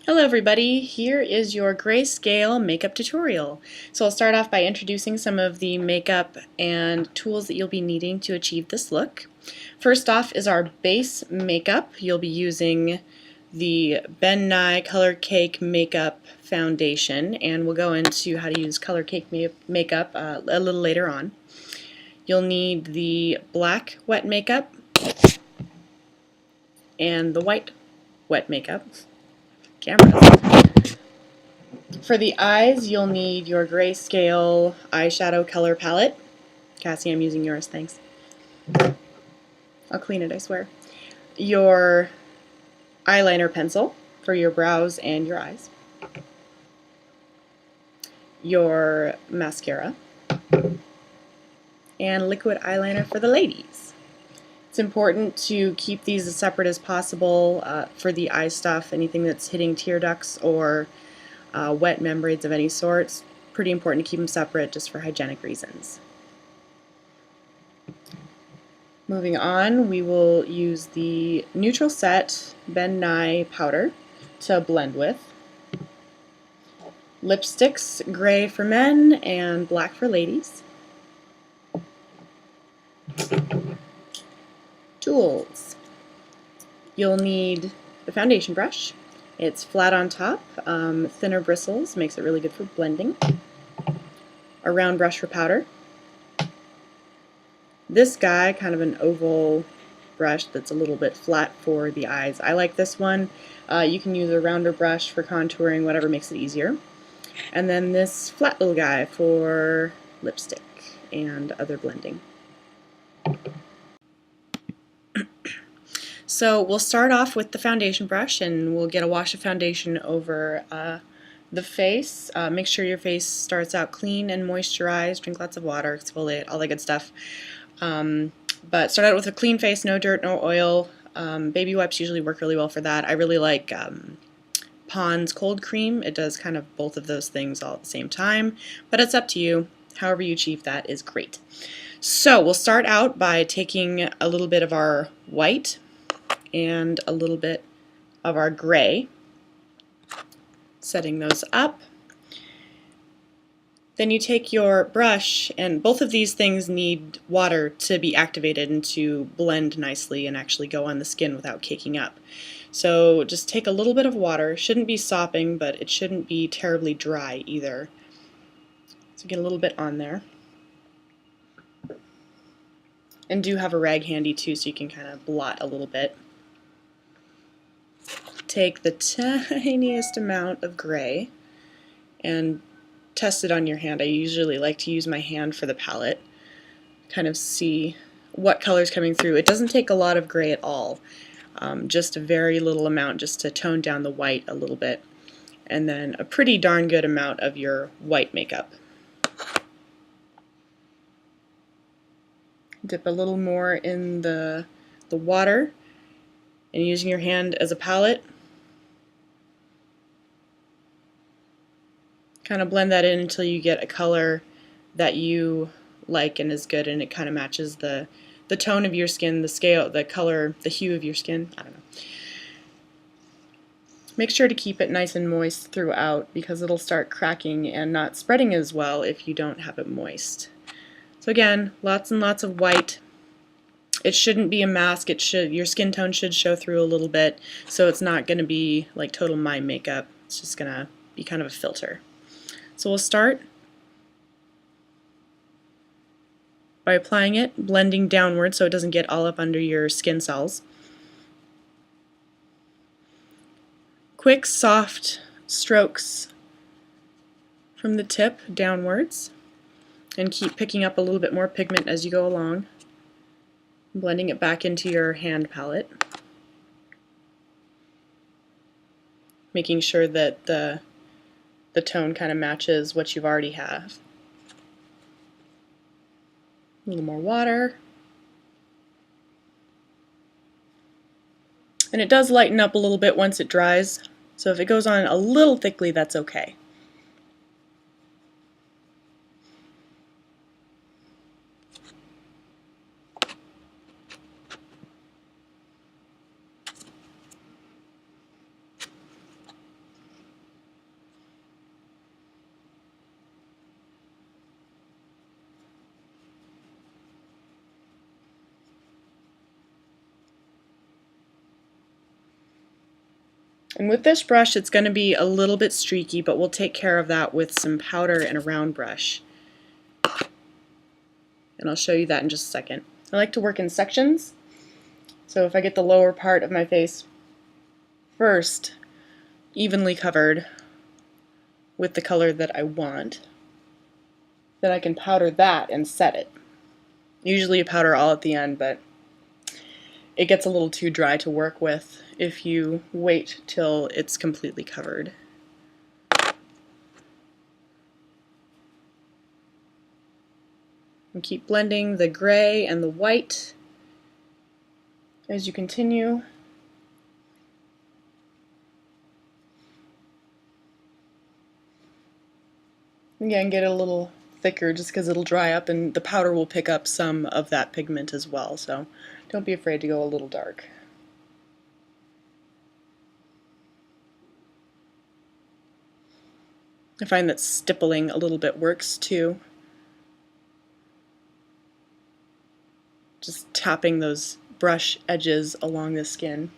Hello everybody, here is your grayscale makeup tutorial. So I'll start off by introducing some of the makeup and tools that you'll be needing to achieve this look. First off is our base makeup. You'll be using the Ben Nye Color Cake Makeup Foundation, and we'll go into how to use Color Cake makeup a little later on. You'll need the black wet makeup and the white wet makeup. Cameras. For the eyes, you'll need your grayscale eyeshadow color palette. Cassie, I'm using yours, thanks. I'll clean it, I swear. Your eyeliner pencil for your brows and your eyes. Your mascara. And liquid eyeliner for the ladies. It's important to keep these as separate as possible for the eye stuff, anything that's hitting tear ducts or wet membranes of any sort. It's pretty important to keep them separate just for hygienic reasons. Moving on, we will use the Neutral Set Ben Nye powder to blend with. Lipsticks, gray for men and black for ladies. Tools. You'll need the foundation brush. It's flat on top, thinner bristles, makes it really good for blending. A round brush for powder. This guy, kind of an oval brush that's a little bit flat for the eyes. I like this one. You can use a rounder brush for contouring, whatever makes it easier. And then this flat little guy for lipstick and other blending. So we'll start off with the foundation brush and we'll get a wash of foundation over the face. Make sure your face starts out clean and moisturized, drink lots of water, exfoliate, all that good stuff. But start out with a clean face, no dirt, no oil. Baby wipes usually work really well for that. I really like Pond's cold cream. It does kind of both of those things all at the same time, but it's up to you. However you achieve that is great. So we'll start out by taking a little bit of our white and a little bit of our gray, setting those up. Then you take your brush, and both of these things need water to be activated and to blend nicely and actually go on the skin without caking up. So just take a little bit of water. Shouldn't be sopping, but it shouldn't be terribly dry either. So get a little bit on there. And do have a rag handy too, so you can kind of blot a little bit. Take the tiniest amount of gray and test it on your hand. I usually like to use my hand for the palette, kind of see what color's coming through. It doesn't take a lot of gray at all, just a very little amount just to tone down the white a little bit, and then a pretty darn good amount of your white makeup. Dip a little more in the water and using your hand as a palette, kind of blend that in until you get a color that you like and is good, and it kind of matches the tone of your skin, the scale, the color, the hue of your skin. I don't know. Make sure to keep it nice and moist throughout because it'll start cracking and not spreading as well if you don't have it moist. So again, lots and lots of white. It shouldn't be a mask. Your skin tone should show through a little bit, so it's not going to be like total My makeup. It's just going to be kind of a filter. So we'll start by applying it, blending downward so it doesn't get all up under your skin cells. Quick, soft strokes from the tip downwards, and keep picking up a little bit more pigment as you go along, blending it back into your hand palette, making sure that the tone kind of matches what you've already have. A little more water. And it does lighten up a little bit once it dries, so if it goes on a little thickly, that's okay. And with this brush, it's going to be a little bit streaky, but we'll take care of that with some powder and a round brush. And I'll show you that in just a second. I like to work in sections. So if I get the lower part of my face first evenly covered with the color that I want, then I can powder that and set it. Usually you powder all at the end, but it gets a little too dry to work with if you wait till it's completely covered. And keep blending the gray and the white as you continue. Again, get it a little thicker just because it'll dry up and the powder will pick up some of that pigment as well, so don't be afraid to go a little dark. I find that stippling a little bit works too. Just tapping those brush edges along the skin.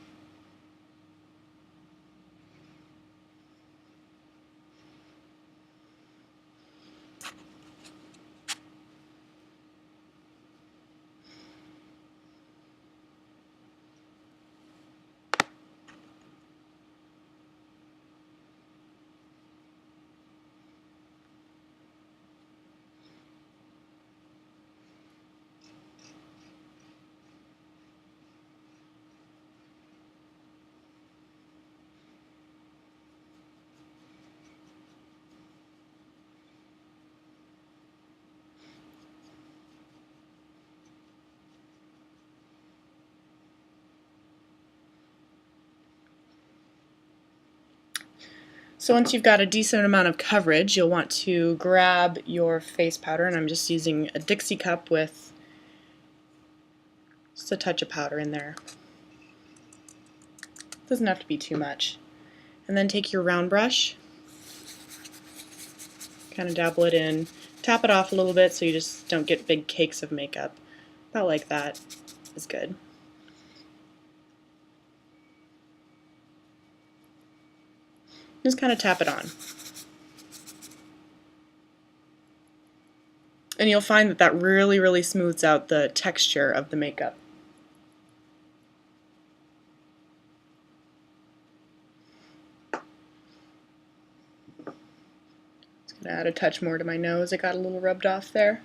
So once you've got a decent amount of coverage, you'll want to grab your face powder, and I'm just using a Dixie cup with just a touch of powder in there. Doesn't have to be too much. And then take your round brush, kind of dabble it in, tap it off a little bit so you just don't get big cakes of makeup. About like that is good. Just kind of tap it on. And you'll find that that really smooths out the texture of the makeup. Just going to add a touch more to my nose. It got a little rubbed off there.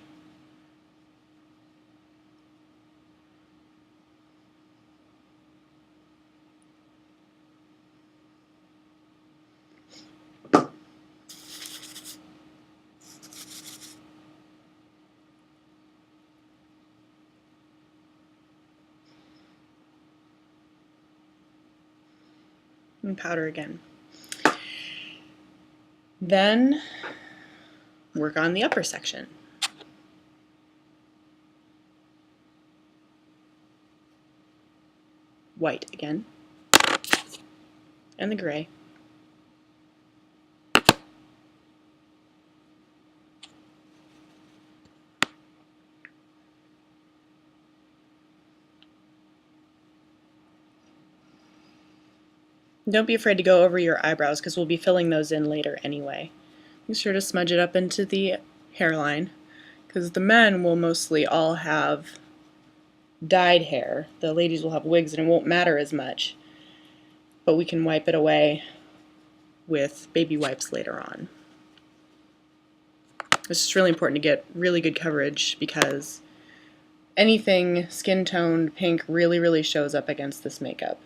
And powder again. Then work on the upper section. White again. And the gray. Don't be afraid to go over your eyebrows because we'll be filling those in later anyway. Be sure to smudge it up into the hairline because the men will mostly all have dyed hair. The ladies will have wigs and it won't matter as much, but we can wipe it away with baby wipes later on. It's just really important to get really good coverage because anything skin toned pink really shows up against this makeup.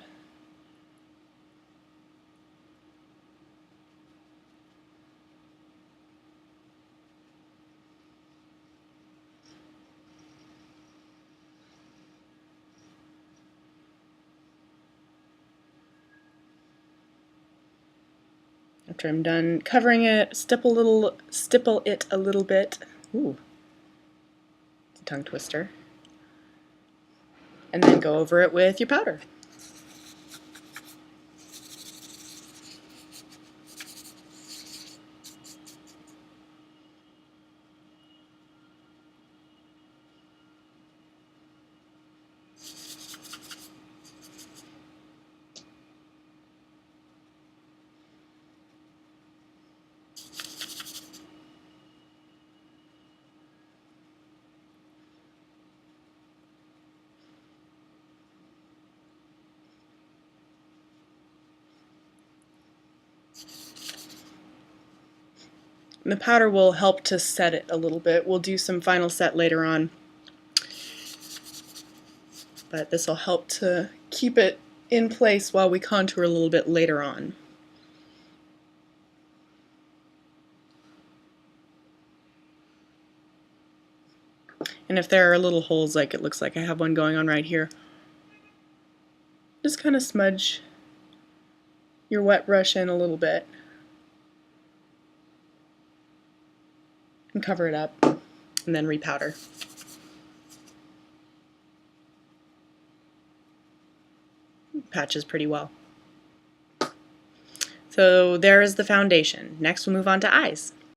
After I'm done covering it, stipple it a little bit. Ooh, it's a tongue twister. And then go over it with your powder. And the powder will help to set it a little bit. We'll do some final set later on, but this will help to keep it in place while we contour a little bit later on. And if there are little holes, like it looks like I have one going on right here, just kind of smudge your wet brush in a little bit and cover it up, and then repowder. Patches pretty well. So there is the foundation. Next we'll move on to eyes.